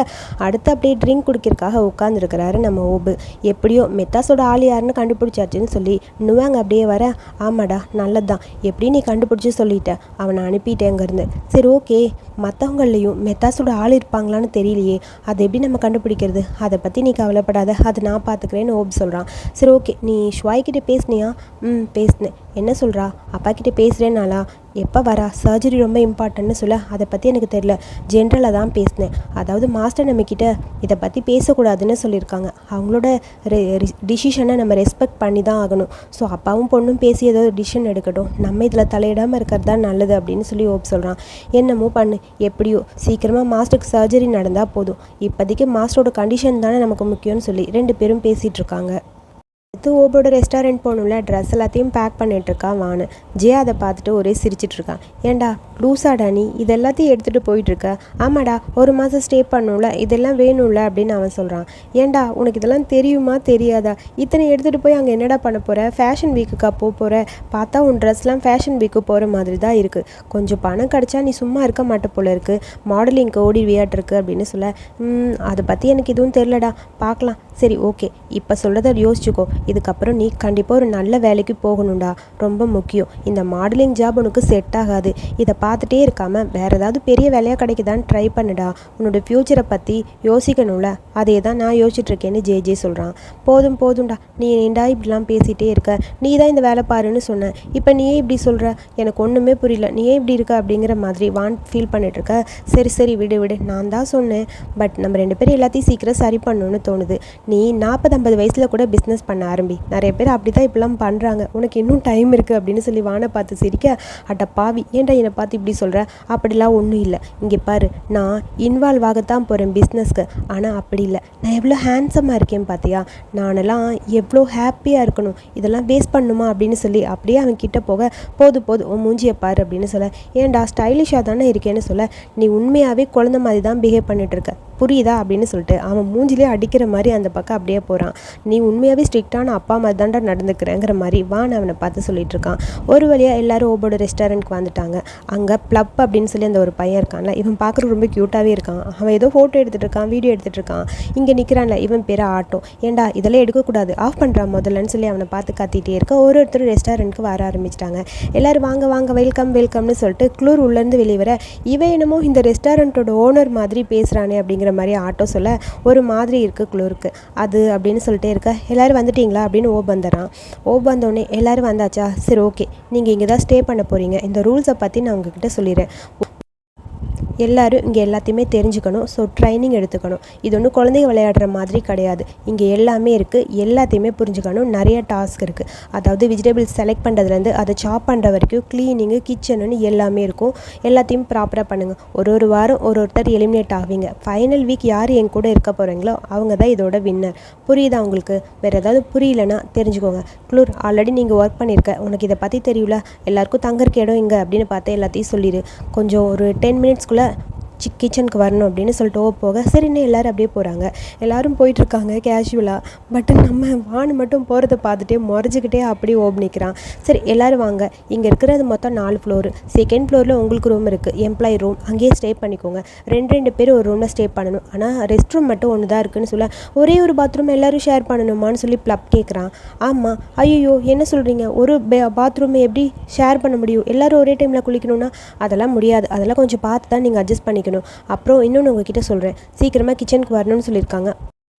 அடுத்து அப்படியே ட்ரிங்க் குடிக்கிறதுக்காக உட்காந்துருக்கிறாரு நம்ம ஓபு. எப்படியோ மெத்தாஸோட ஆள் யாருன்னு கண்டுபிடிச்சாச்சுன்னு சொல்லி நுவாங்க அப்படியே வர. ஆமாடா நல்லதுதான், எப்படி நீ கண்டுபிடிச்சி சொல்லிட்ட, அவனை அனுப்பிட்டேங்கிறது. சரி ஓகே, மற்றவங்களையும் மெத்தாஸோட ஆள் இருப்பாங்களான்னு தெரியலையே, அதை எப்படி நம்ம கண்டுபிடிக்கிறது, அதை பற்றி நீ கவலைப்படாத, அதை நான் பார்த்துக்கிறேன்னு ஓப் சொல்கிறான். சரி ஓகே, நீ ஷ்வாய்கிட்ட பேசுனியா? பேசினேன். என்ன சொல்கிறா? அப்பா கிட்டே பேசுகிறேன்னாலா? எப்போ வரா? சர்ஜரி ரொம்ப இம்பார்ட்டன்ட்னு சொல்ல. அதை பற்றி எனக்கு தெரியல, ஜென்ரலாக தான் பேசினேன். அதாவது மாஸ்டர் நம்மக்கிட்ட இதை பற்றி பேசக்கூடாதுன்னு சொல்லியிருக்காங்க. அவங்களோட டிசிஷனை நம்ம ரெஸ்பெக்ட் பண்ணி தான் ஆகணும். ஸோ அப்பாவும் பொண்ணும் பேசி ஏதோ டிசிஷன் எடுக்கட்டும், நம்ம இதில் தலையிடாமல் இருக்கிறது தான் நல்லது அப்படின்னு சொல்லி ஓப் சொல்கிறான். என்னமோ பண்ணு, எப்படியோ சீக்கிரமாக மாஸ்டருக்கு சர்ஜரி நடந்தால் போதும், இப்போதைக்கு மாஸ்டரோட கண்டிஷன் தானே நமக்கு முக்கியம்னு சொல்லி 2 பேரும் பேசிகிட்டு இருக்காங்க. அடுத்து ஓபோட ரெஸ்டாரண்ட் போகணும்ல, ட்ரெஸ் எல்லாத்தையும் பேக் பண்ணிகிட்ருக்கான் வானு. ஜே அதை பார்த்துட்டு ஒரே சிரிச்சிட்ருக்கான். ஏண்டா லூசாடா நீ, இது எல்லாத்தையும் எடுத்துகிட்டு போயிட்டுருக்க? ஆமாடா, 1 மாதம் ஸ்டே பண்ணணும்ல, இதெல்லாம் வேணும்ல அப்படின்னு அவன் சொல்கிறான். ஏண்டா உனக்கு இதெல்லாம் தெரியுமா தெரியாதா? இத்தனை எடுத்துகிட்டு போய் அங்கே என்னடா பண்ண போகிற? ஃபேஷன் வீக்குக்கா போகிற? பார்த்தா உன் ட்ரெஸ்லாம் ஃபேஷன் வீக்கு போகிற மாதிரி தான் இருக்குது. கொஞ்சம் பணம் கிடச்சா நீ சும்மா இருக்க மாட்ட போல இருக்குது, மாடலிங்க்கு ஓடி வியாட்டிருக்கு அப்படின்னு சொல்ல. அதை பற்றி எனக்கு எதுவும் தெரிலடா, பார்க்கலாம். சரி ஓகே, இப்போ சொல்கிறத யோசிச்சுக்கோ, இதுக்கப்புறம் நீ கண்டிப்பாக ஒரு நல்ல வேலைக்கு போகணும்டா, ரொம்ப முக்கியம். இந்த மாடலிங் ஜாப் உனக்கு செட் ஆகாது, இதை பார்த்துட்டே இருக்காமல் வேறு ஏதாவது பெரிய வேலையாக கிடைக்குதான்னு ட்ரை பண்ணுடா, உன்னோட ஃப்யூச்சரை பற்றி யோசிக்கணும்ல, அதே தான் நான் யோசிச்சுட்ருக்கேன்னு ஜே சொல்கிறான். போதும்டா, நீ ஏண்டா இப்படிலாம் பேசிகிட்டே இருக்க, நீ தான் இந்த வேலை பாருன்னு சொன்னேன், இப்போ நீயே இப்படி சொல்கிற, எனக்கு ஒன்றுமே புரியல, நீயே இப்படி இருக்க அப்படிங்கிற மாதிரி வான் ஃபீல் பண்ணிகிட்ருக்க. சரி விடு, நான் தான் சொன்னேன், பட் நம்ம 2 பேரும் எல்லாத்தையும் சீக்கிரம் சரி பண்ணணும்னு தோணுது. நீ 40-50 வயசில் கூட பிஸ்னஸ் பண்ண ஆரம்பி, நிறைய பேர் அப்படி தான் இப்படிலாம் பண்ணுறாங்க, உனக்கு இன்னும் டைம் இருக்குது அப்படின்னு சொல்லி வானை பார்த்து சிரிக்க. அட்ட பாவி, ஏன்டா என்னை பார்த்து இப்படி சொல்கிற? அப்படிலாம் ஒன்றும் இல்லை, இங்கே பாரு, நான் இன்வால்வ் ஆகத்தான் போகிறேன் பிஸ்னஸ்க்கு, ஆனால் அப்படி இல்லை, நான் எவ்வளோ ஹேண்ட்ஸமாக இருக்கேன் பார்த்தியா, நானெல்லாம் எவ்வளோ ஹாப்பியாக இருக்கணும், இதெல்லாம் வேஸ்ட் பண்ணுமா அப்படின்னு சொல்லி அப்படியே அவன் கிட்டே போக. போதும் உன் மூஞ்சியை பாரு அப்படின்னு சொல்ல. ஏன்டா ஸ்டைலிஷாக தானே இருக்கேன்னு சொல்ல. நீ உண்மையாகவே குழந்த மாதிரி தான் பிஹேவ் பண்ணிகிட்ருக்க, புரியுதா அப்படின்னு சொல்லிட்டு அவன் மூஞ்சிலே அடிக்கிற மாதிரி அந்த பக்கம் அப்படியே போகிறான். நீ உண்மையாகவே ஸ்ட்ரிக்டான அப்பா மாதிரி தான்டா நடந்துக்கிறேங்கிற மாதிரி வான் அவனை பார்த்து சொல்லிட்டு இருக்கான். ஒரு வழியாக எல்லாரும் ஓபோட ரெஸ்டாரண்ட்க்கு வந்துட்டாங்க. அங்கே ப்ளப் அப்படின்னு சொல்லி அந்த ஒரு பையன் இருக்கான்ல, இவன் பார்க்குறது ரொம்ப க்யூட்டாகவே இருக்கான். அவன் ஏதோ ஃபோட்டோ எடுத்துகிட்டு இருக்கான், வீடியோ எடுத்துகிட்டு இருக்கான். இங்கே நிற்கிறான்ல, இவன் பேர் ஆட்டோ. ஏண்டா இதெல்லாம் எடுக்கக்கூடாது, ஆஃப் பண்ணுறான் முதல்லன்னு சொல்லி அவனை பார்த்து கத்திட்டே இருக்க. ஒருத்தர் ரெஸ்டாரண்ட்க்கு வர ஆரம்பிச்சிட்டாங்க. எல்லோரும் வாங்க வெல்கம்னு சொல்லிட்டு குளூர் உள்ளேருந்து வெளியே வர. இவன் என்னமோ இந்த ரெஸ்டாரண்ட்டோட ஓனர் மாதிரி பேசுகிறானே அப்படிங்கிற மாதிரி ஆட்டோ சொல்ல. ஒரு மாதிரி இருக்குது குளூருக்கு அது அப்படின்னு சொல்லிட்டே இருக்க. எல்லோரும் வந்துட்டிங்களா அப்படின்னு ஓப் வந்தோடனே எல்லோரும் வந்தாச்சா, சரி ஓகே, நீங்கள் இங்கே தான் ஸ்டே பண்ண போகிறீங்க, இந்த ரூல்ஸை பற்றி நான் உங்ககிட்ட சொல்லிடுறேன். எல்லோரும் இங்கே எல்லாத்தையுமே தெரிஞ்சுக்கணும். ஸோ ட்ரைனிங் எடுத்துக்கணும். இது ஒன்றும் குழந்தைங்க விளையாடுற மாதிரி கிடையாது, இங்கே எல்லாமே இருக்குது, எல்லாத்தையுமே புரிஞ்சுக்கணும். நிறைய டாஸ்க் இருக்குது, அதாவது வெஜிடபிள்ஸ் செலக்ட் பண்ணுறதுலேருந்து அதை சாப் பண்ணுற வரைக்கும் க்ளீனிங்கு கிச்சனுன்னு எல்லாமே இருக்கும். எல்லாத்தையும் ப்ராப்பராக பண்ணுங்கள். ஒரு வாரம் ஒருத்தர் எலிமினேட் ஆவீங்க. ஃபைனல் வீக் யார் என் கூட இருக்க போகிறீங்களோ அவங்க தான் இதோட வின்னர். புரியுதா உங்களுக்கு? வேறு ஏதாவது புரியலன்னா தெரிஞ்சுக்கோங்க. குளூர், ஆல்ரெடி நீங்கள் ஒர்க் பண்ணியிருக்க, உனக்கு இதை பற்றி தெரியல, எல்லாருக்கும் தங்கறக்கு இடம் இங்கே அப்படின்னு பார்த்து எல்லாத்தையும் சொல்லிடு. கொஞ்சம் ஒரு 10 மினிட்ஸ்க்குள்ளே கிச்சனுக்கு வரணும் அப்படின்னு சொல்லிட்டு போக சரின்னு எல்லோரும் அப்படியே போகிறாங்க. எல்லோரும் போயிட்டுருக்காங்க கேஷுவலாக. பட் நம்ம வான் மட்டும் போகிறத பார்த்துட்டே முறைஞ்சிக்கிட்டே அப்படியே நிற்கிறான். சரி எல்லோரும் வாங்க, இங்கே இருக்கிறது மொத்தம் 4 ஃப்ளோரு. செகண்ட் ஃப்ளோரில் உங்களுக்கு ரூம் இருக்குது, எம்ப்ளாயி ரூம், அங்கேயே ஸ்டே பண்ணிக்கோங்க. 2 பேர் ஒரு ரூமில் ஸ்டே பண்ணணும். ஆனால் ரெஸ்ட் ரூம் மட்டும் ஒன்று தான் இருக்குன்னு சொல்ல, ஒரே ஒரு பாத்ரூம் எல்லோரும் ஷேர் பண்ணணுமான்னு சொல்லி ப்ளப் கேட்குறான். ஆமாம். ஐயோ என்ன சொல்கிறீங்க, ஒரு பாத்ரூமை எப்படி ஷேர் பண்ண முடியும், எல்லோரும் ஒரே டைமில் குளிக்கணும்னா அதெல்லாம் முடியாது, அதெல்லாம் கொஞ்சம் பார்த்து தான் நீங்கள் அட்ஜஸ்ட் பண்ணிக்கணும். அப்புறம் இன்னொன்று உங்ககிட்ட சொல்கிறேன், சீக்கிரமாக கிச்சனுக்கு வரணும்னு சொல்லியிருக்காங்க.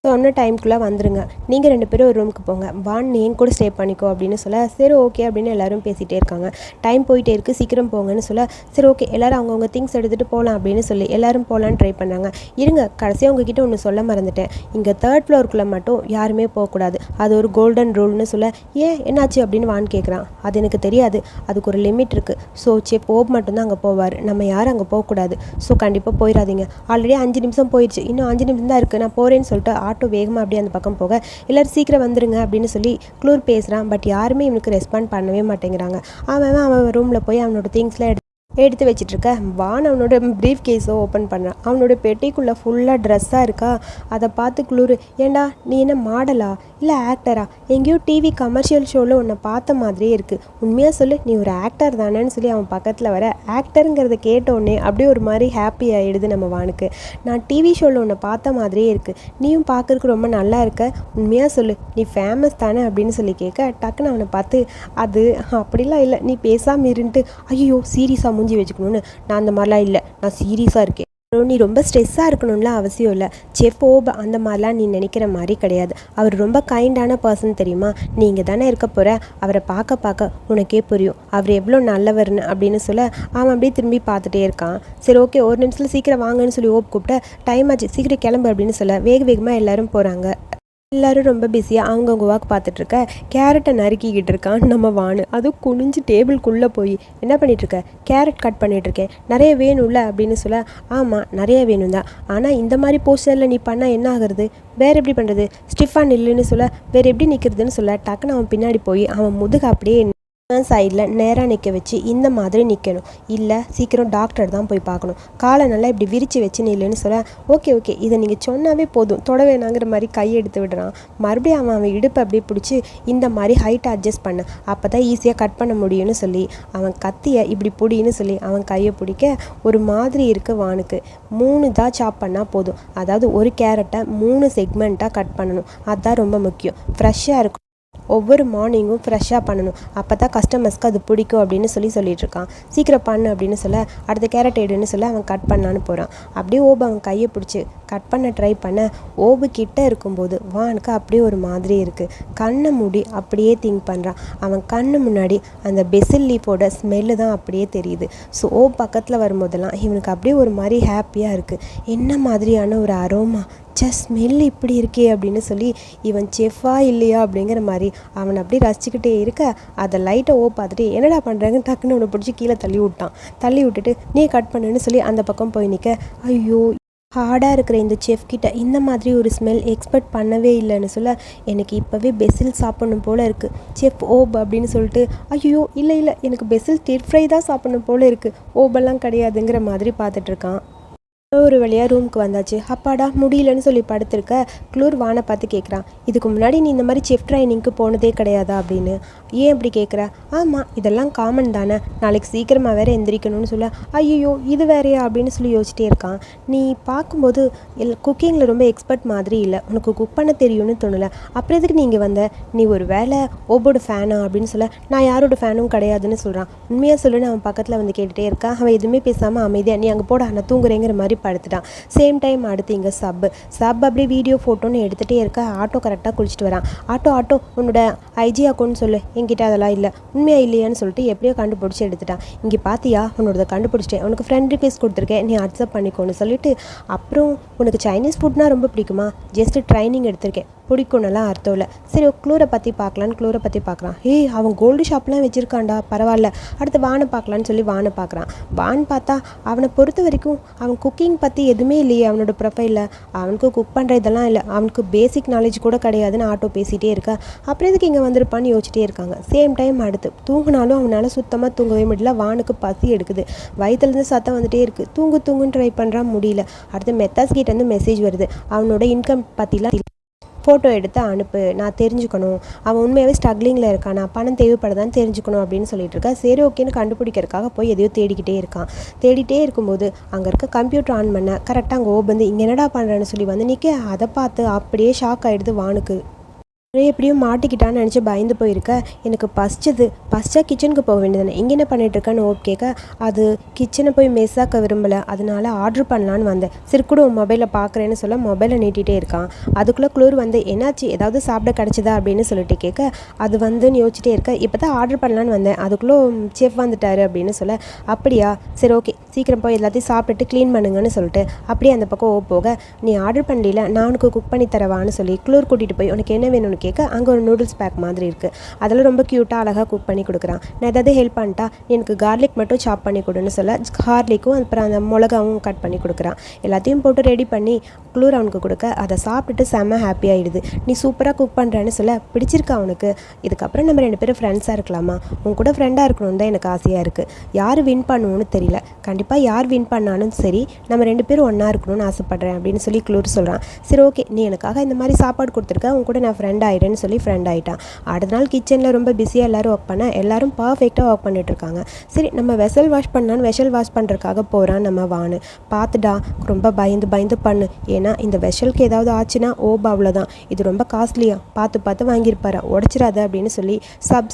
சொன்ன டைமுக்குள்ளே வந்துடுங்க. நீங்கள் 2 பேரும் ஒரு ரூமுக்கு போங்க, வான் நீ என் கூட ஸ்டே பண்ணிக்கோ அப்படின்னு சொல்ல, சரி ஓகே அப்படின்னு எல்லோரும் பேசிகிட்டே இருக்காங்க. டைம் போயிட்டே இருக்குது, சீக்கிரம் போங்கன்னு சொல்ல, சரி ஓகே எல்லோரும் அவங்கவுங்க திங்ஸ் எடுத்துகிட்டு போகலாம் அப்படின்னு சொல்லி எல்லோரும் போகலான்னு ட்ரை பண்ணாங்க. இருங்க, கடைசியாக உங்ககிட்ட ஒன்று சொல்ல மறந்துட்டேன். இங்கே 3rd ஃப்ளோருக்குள்ளே மட்டும் யாருமே போகக்கூடாது, அது ஒரு கோல்டன் ரூல்னு சொல்ல, ஏன் என்னாச்சு அப்படின்னு வான் கேட்குறான். அது எனக்கு தெரியாது, அதுக்கு ஒரு லிமிட் இருக்குது. ஸோ செஃப் ஓப் மட்டும்தான் அங்கே போவார், நம்ம யாரும் அங்கே போகக்கூடாது. ஸோ கண்டிப்பாக போயிடாதீங்க. ஆல்ரெடி 5 நிமிஷம் போயிடுச்சு, இன்னும் 5 நிமிஷம் தான் இருக்குது, நான் போகிறேன்னு சொல்லிட்டு ஆட்டோ வேகமாக அப்படியே அந்த பக்கம் போக, எல்லோரும் சீக்கிரம் வந்துருங்க அப்படின்னு சொல்லி க்ளூர் பேசுகிறான். பட் யாருமே இவனுக்கு ரெஸ்பாண்ட் பண்ணவே மாட்டேங்கிறாங்க. அவன் ரூமில் போய் அவனோட திங்ஸ்லாம் எடுத்து வச்சிட்ருக்க. வான் அவனோட ப்ரீஃப் கேஸை ஓப்பன் பண்ணுறான். அவனோட பெட்டிக்குள்ளே ஃபுல்லாக ட்ரெஸ்ஸாக இருக்கா. அதை பார்த்து க்ளூரு, ஏண்டா நீ என்ன மாடலா இல்லை ஆக்டரா, எங்கேயோ டிவி கமர்ஷியல் ஷோவில் உன்னை பார்த்த மாதிரியே இருக்குது, உண்மையாக சொல்லு நீ ஒரு ஆக்டர் தானேன்னு சொல்லி அவன் பக்கத்தில் வர, ஆக்டருங்கிறத கேட்டோடனே அப்படியே ஒரு மாதிரி ஹாப்பி ஆகிடுது நம்ம வானுக்கு. நான் டிவி ஷோவில் உன்னை பார்த்த மாதிரியே இருக்குது, நீயும் பார்க்குறதுக்கு ரொம்ப நல்லா இருக்க, உண்மையாக சொல்லு நீ ஃபேமஸ் தானே அப்படின்னு சொல்லி கேட்க, டக்குன்னு அவனை பார்த்து அது அப்படிலாம் இல்லை, நீ பேசாமல் இருந்துட்டு ஐயோ சீரியஸாக மூஞ்சி வச்சுக்கணும்னு, நான் அந்த மாதிரிலாம் இல்லை, நான் சீரியஸாக இருக்கேன், நீ ரொம்ப ஸ்ட்ரெஸ்ஸாக இருக்கணும்லாம் அவசியம் இல்லை, செஃப் ஓப் அந்த மாதிரிலாம் நீ நினைக்கிற மாதிரி கிடையாது, அவர் ரொம்ப கைண்டான பர்சன் தெரியுமா, நீ இங்கே தானே இருக்க போகிற, அவரை பார்க்க உனக்கே புரியும் அவர் எவ்வளோ நல்லவர்னு அப்படின்னு சொல்ல, அவன் அப்படியே திரும்பி பார்த்துட்டே இருக்கான். சரி ஓகே ஒரு நிமிஷத்தில் சீக்கிரம் வாங்கன்னு சொல்லி ஓப் கூப்பிட்ட, டைம் ஆச்சு சீக்கிரம் கிளம்பு அப்படின்னு சொல்ல வேகமாக எல்லோரும் போகிறாங்க. எல்லோரும் ரொம்ப பிஸியாக அவங்கவுங்க வாக்கு பார்த்துட்ருக்க. கேரட்டை நறுக்கிக்கிட்டு இருக்கான் நம்ம வானு. அதுவும் குனிஞ்சு டேபிள்குள்ளே போய் என்ன பண்ணிகிட்ருக்க, கேரட் கட் பண்ணிகிட்ருக்கேன், நிறைய வேணும்ல அப்படின்னு சொல்ல, ஆமாம் நிறைய வேணும் தான், ஆனால் இந்த மாதிரி போஸ்டரில் நீ பண்ணால் என்ன ஆகுறது, வேறு எப்படி பண்ணுறது, ஸ்டிஃபாக நில்லுன்னு சொல்ல, வேறு எப்படி நிற்கிறதுன்னு சொல்ல, டக்குன்னு அவன் பின்னாடி போய் அவன் முதுகு அப்படியே சைடில் நேராக நிற்க வச்சு இந்த மாதிரி நிற்கணும், இல்லை சீக்கிரம் டாக்டர் தான் போய் பார்க்கணும், காலை நல்லா இப்படி விரித்து வச்சு நில்லுன்னு சொல்ல, ஓகே இதை நீங்கள் சொன்னாவே போதும் தொட வேணாங்கிற மாதிரி கையை எடுத்து விடுறான். மறுபடியும் அவன் இடுப்பை அப்படியே பிடிச்சி இந்த மாதிரி ஹைட்டை அட்ஜஸ்ட் பண்ண, அப்போ தான் ஈஸியாக கட் பண்ண முடியும்னு சொல்லி அவன் கத்தியை இப்படி பிடின்னு சொல்லி அவன் கையை பிடிக்க ஒரு மாதிரி இருக்குது வானுக்கு. 3 தான் சாப் பண்ணால் போதும், அதாவது ஒரு கேரட்டை 3 செக்மெண்ட்டாக கட் பண்ணணும், அதுதான் ரொம்ப முக்கியம். ஃப்ரெஷ்ஷாக இருக்கும், ஒவ்வொரு மார்னிங்கும் ஃப்ரெஷ்ஷாக பண்ணணும், அப்போ தான் கஸ்டமர்ஸ்க்கு அது பிடிக்கும் அப்படின்னு சொல்லிட்டு இருக்கான். சீக்கிரம் பண்ணு அப்படின்னு சொல்ல, அடுத்த கேரட் எடுன்னு சொல்ல அவன் கட் பண்ணான்னு போகிறான். அப்படியே ஓபு அவன் கையை பிடிச்சி கட் பண்ண ட்ரை பண்ண, ஓபு கிட்டே இருக்கும்போது வானுக்கு அப்படியே ஒரு மாதிரி இருக்குது. கண்ணை மூடி அப்படியே திங்க் பண்ணுறான். அவன் கண்ணு முன்னாடி அந்த பெசில் லீஃபோட ஸ்மெல்லு தான் அப்படியே தெரியுது. ஸோ ஓப் பக்கத்தில் வரும்போதெல்லாம் இவனுக்கு அப்படியே ஒரு மாதிரி ஹாப்பியாக இருக்குது. என்ன மாதிரியான ஒரு அரோமா, ஸ்மெல் இப்படி இருக்கே அப்படின்னு சொல்லி இவன் செஃப்பா இல்லையா அப்படிங்கிற மாதிரி அவனை அப்படியே ரசிச்சுக்கிட்டே இருக்க, அதை லைட்டை பார்த்துட்டு என்னடா பண்ணுறாங்கன்னு டக்குன்னு அவனை பிடிச்சி கீழே தள்ளி விட்டுட்டு நீ கட் பண்ணுன்னு சொல்லி அந்த பக்கம் போய் நிற்க, ஐயோ ஹார்டாக இருக்கிற இந்த செஃப் கிட்ட இந்த மாதிரி ஒரு ஸ்மெல் எக்ஸ்பெக்ட் பண்ணவே இல்லைன்னு சொல்ல, எனக்கு இப்போவே பெசில் சாப்பிடணும் போல் இருக்குது, செஃப் ஓப் அப்படின்னு சொல்லிட்டு, ஐயோ இல்லை எனக்கு பெசில் ஸ்டிர் ஃப்ரை தான் சாப்பிடணும் போல் இருக்குது, ஓபெல்லாம் கிடையாதுங்கிற மாதிரி பார்த்துட்ருக்கான். ஒரு வழியாக ரூமுக்கு வந்தாச்சு. அப்பாடா முடியலன்னு சொல்லி படுத்திருக்க. க்ளூர் வானை பார்த்து கேட்குறான், இதுக்கு முன்னாடி நீ இந்த மாதிரி செஃப் ட்ரைனிங்க்கு போனதே கிடையாதா அப்படின்னு. ஏன் அப்படி கேட்குற? ஆமாம் இதெல்லாம் காமன் தானே, நாளைக்கு சீக்கிரமாக வேறு எந்திரிக்கணும்னு சொல்ல, ஐயோ இது வேறையா அப்படின்னு சொல்லி யோசிச்சிட்டே இருக்கான். நீ பார்க்கும்போது குக்கிங்கில் ரொம்ப எக்ஸ்பர்ட் மாதிரி இல்லை, உனக்கு குக் பண்ண தெரியும்னு தோணலை, அப்புறம் எதுக்கு நீங்கள் வந்த, நீ ஒரு வேலை ஓபோட ஃபேனா அப்படின்னு சொல்ல, நான் யாரோட ஃபேனும் கிடையாதுன்னு சொல்கிறான். உண்மையாக சொல்லுன்னு அவன் பக்கத்தில் வந்து கேட்டுகிட்டே இருக்கான். அவன் எதுவுமே பேசாமல் அமைதியாக, நீ அங்கே போட நான் தூங்குறேங்கிற மாதிரி படுத்துட்டான். சேம் டைம் அடுத்து இங்கே சப் அப்படியே வீடியோ ஃபோட்டோன்னு எடுத்துகிட்டே இருக்க. ஆட்டோ கரெக்டாக குளிச்சுட்டு வரான். ஆட்டோ உன்னோட ஐஜி அக்கௌண்ட் சொல்லு, என்கிட்ட அதெல்லாம் இல்லை, உண்மையாக இல்லையான்னு சொல்லிட்டு எப்படியோ கண்டுபிடிச்சி எடுத்துட்டான். இங்கே பார்த்தியா உன்னோட கண்டுபிடிச்சிட்டேன், உனக்கு ஃப்ரெண்ட் ரிக்வெஸ்ட் கொடுத்துருக்கேன், நீ அக்செப்ட் பண்ணிக்கோன்னு சொல்லிட்டு, அப்புறம் உனக்கு சைனீஸ் ஃபுட்னா ரொம்ப பிடிக்குமா, ஜஸ்ட் ட்ரைனிங் எடுத்திருக்கேன், பிடிக்கும்னுலாம் அர்த்தம் இல்லை. சரி க்ளூரை பற்றி பார்க்கலான்னு க்ளூரை பற்றி பார்க்குறான். ஏய் அவன் கோல்டு ஷாப்லாம் வச்சுருக்கான்டா, பரவாயில்ல. அடுத்து வானை பார்க்கலான்னு சொல்லி வானை பார்க்குறான். வான் பார்த்தா அவனை பொறுத்த வரைக்கும் அவன் குக்கிங் பற்றி எதுவுமே இல்லையே அவனோட ப்ரொஃபைலில். அவனுக்கு குக் பண்ணுற இதெல்லாம் இல்லை, அவனுக்கு பேசிக் நாலேஜ் கூட கிடையாதுன்னு ஆட்டோ பேசிகிட்டே இருக்கா. அப்புறம் எதுக்கு இங்கே வந்திருப்பான்னு யோசிச்சிட்டே இருக்காங்க. சேம் டைம் அடுத்து தூங்கினாலும் அவனால் சுத்தமாக தூங்கவே முடியல. வானுக்கு பசி எடுக்குது, வயிற்றுலேருந்து சத்தம் வந்துகிட்டே இருக்குது. தூங்குன்னு ட்ரை பண்ணுறான், முடியல. அடுத்து மெத்தாஸ் கிட்ட வந்து மெசேஜ் வருது, அவனோட இன்கம் பற்றிலாம் ஃபோட்டோ எடுத்து அனுப்பு, நான் தெரிஞ்சுக்கணும், அவன் உண்மையாகவே ஸ்ட்ரகிளிங்கில் இருக்கான், நான் பணம் தேவைப்படுதான்னு தெரிஞ்சுக்கணும் அப்படின்னு சொல்லிட்டு இருக்கா. சரி ஓகேன்னு கண்டுபிடிக்கிறதுக்காக போய் எதையோ தேடிக்கிட்டே இருக்கான். தேடிட்டே இருக்கும்போது அங்கே இருக்க கம்ப்யூட்டர் ஆன் பண்ண கரெக்டாக அங்கே வந்து இங்கே என்னடா பண்ணுறேன்னு சொல்லி வந்து நிற்க. அதை பார்த்து அப்படியே ஷாக் ஆகிடுது வானுக்கு. எப்படியும் மாட்டிக்கிட்டான்னு நினச்சி பயந்து போயிருக்க. எனக்கு பசிச்சா கிச்சனுக்கு போக வேண்டியதானே, இங்கே என்ன பண்ணிகிட்ருக்கேன்னு கேட்க, அது கிச்சனை போய் மெஸ்ஸாக்க விரும்பலை, அதனால ஆர்டர் பண்ணலான்னு வந்தேன். சரி கூட உன் மொபைலில் பார்க்குறேன்னு சொல்ல மொபைலை நீட்டிகிட்டே இருக்கான். அதுக்குள்ளே குளூர் வந்து என்னாச்சு ஏதாவது சாப்பிட கிடச்சிதா அப்படின்னு சொல்லிட்டு கேட்க, அது வந்துன்னு யோசிச்சிட்டே இருக்க. இப்போ தான் ஆர்டர் பண்ணலான்னு வந்தேன், அதுக்குள்ளே செஃப் வந்துட்டாரு அப்படின்னு சொல்ல, அப்படியா சரி ஓகே சீக்கிரம் போய் எல்லாத்தையும் சாப்பிட்டுட்டு க்ளீன் பண்ணுங்கன்னு சொல்லிட்டு அப்படியே அந்த பக்கம் போக, நீ ஆர்டர் பண்ணல நான் உனக்கு குக் பண்ணி தரவான்னு சொல்லி குளூர் கூட்டிகிட்டு போய் உனக்கு என்ன வேணும்னு கேட்க, அங்கே ஒரு நூடுல்ஸ் பேக் மாதிரி இருக்குது, அதெல்லாம் ரொம்ப க்யூட்டாக அழகாக குக் பண்ணி கொடுக்குறான். நான் ஏதாவது ஹெல்ப் பண்ணிட்டா நீ எனக்கு கார்லிக் மட்டும் சாப் பண்ணி கொடுன்னு சொல்ல கார்லிக்கும் அப்புறம் அந்த மிளகாவும் கட் பண்ணி கொடுக்குறான். எல்லாத்தையும் போட்டு ரெடி பண்ணி குளூர் அவனுக்கு கொடுக்க, அதை சாப்பிட்டுட்டு செம்ம ஹாப்பி ஆகிடுது. நீ சூப்பராக குக் பண்ணுறேன்னு சொல்ல பிடிச்சிருக்கா அவனுக்கு. இதுக்கப்புறம் நம்ம 2 பேரும் ஃப்ரெண்ட்ஸாக இருக்கலாமா, உன் கூட ஃப்ரெண்டாக இருக்கணும்னு தான் எனக்கு ஆசையாக இருக்குது. யார் வின் பண்ணுவோன்னு தெரியல, கண்டிப்பாக யார் வின் பண்ணாலும் சரி நம்ம 2 பேரும் ஒன்றா இருக்கணும்னு ஆசைப்பட்றேன் அப்படின்னு சொல்லி குளூர் சொல்கிறான். சரி ஓகே நீ எனக்காக இந்த மாதிரி சாப்பாடு கொடுத்துருக்க, உன் கூட நான் ஃப்ரெண்ட் ஆகிடுறேன்னு சொல்லி ஃப்ரெண்ட் ஆகிட்டான். அடுத்த நாள் கிச்சனில் ரொம்ப பிஸியாக எல்லோரும் ஒர்க் பண்ண எல்லாரும் பர்ஃபெக்டாக ஒர்க் பண்ணிட்டுருக்காங்க. சரி நம்ம வெசல் வாஷ் பண்ணான்னு வெசல் வாஷ் பண்ணுறதுக்காக போகிறான் நம்ம வானு. பார்த்துடா ரொம்ப பயந்து பண்ணு, ஏன்னா இந்த வெசலுக்கு ஏதாவது ஆச்சுன்னா அவ்வளோதான், இது ரொம்ப காஸ்ட்லியாக பார்த்து வாங்கியிருப்பாரு, உடச்சிடாத அப்படின்னு சொல்லி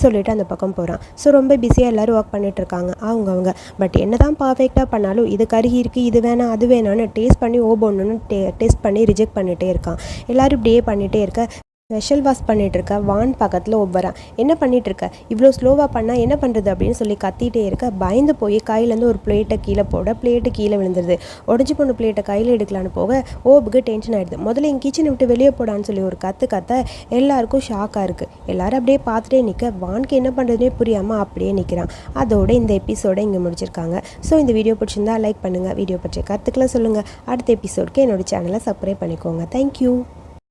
சொல்லிட்டு அந்த பக்கம் போகிறான். ஸோ ரொம்ப பிஸியாக எல்லோரும் ஒர்க் பண்ணிட்டுருக்காங்க அவங்க. பட் என்ன தான் பர்ஃபெக்டாக பண்ணாலும் இது கருகி இருக்குது, இது வேணாம் அது வேணான்னு டேஸ்ட் பண்ணி ஒன்று டேஸ்ட் பண்ணி ரிஜெக்ட் பண்ணிகிட்டே இருக்கான். எல்லோரும் இப்படியே பண்ணிகிட்டே இருக்க. வெஷல் வாஷ் பண்ணிகிட்ருக்க வான் பக்கத்தில் ஒவ்வொரு என்ன பண்ணிகிட்ருக்க, இவ்வளோ ஸ்லோவாக பண்ணால் என்ன பண்ணுறது அப்படின்னு சொல்லி கத்திகிட்டே இருக்க. பயந்து போய் கையிலேருந்து ஒரு பிளேட்டை கீழே போட பிளேட்டு கீழே விழுந்துருது. உடஞ்சி போன பிளேட்டை கையில் எடுக்கலான்னு போக ஓபுக்கு டென்ஷன் ஆகிடுது. முதல்ல என் கிச்சனை விட்டு வெளியே போடான்னு சொல்லி ஒரு கத்த எல்லாருக்கும் ஷாக்காக இருக்குது. எல்லோரும் அப்படியே பார்த்துட்டே நிற்க வானுக்கு என்ன பண்ணுறதுனே புரியாமல் அப்படியே நிற்கிறான். அதோட இந்த எபிசோடை இங்கே முடிச்சிருக்காங்க. ஸோ இந்த வீடியோ பிடிச்சிருந்தா லைக் பண்ணுங்கள், வீடியோ பற்றிய கருத்துக்களை சொல்லுங்கள். அடுத்த எபிசோடுக்கு என்னோடய சேனலை சப்ஸ்கிரைப் பண்ணிக்கோங்க. தேங்க்யூ.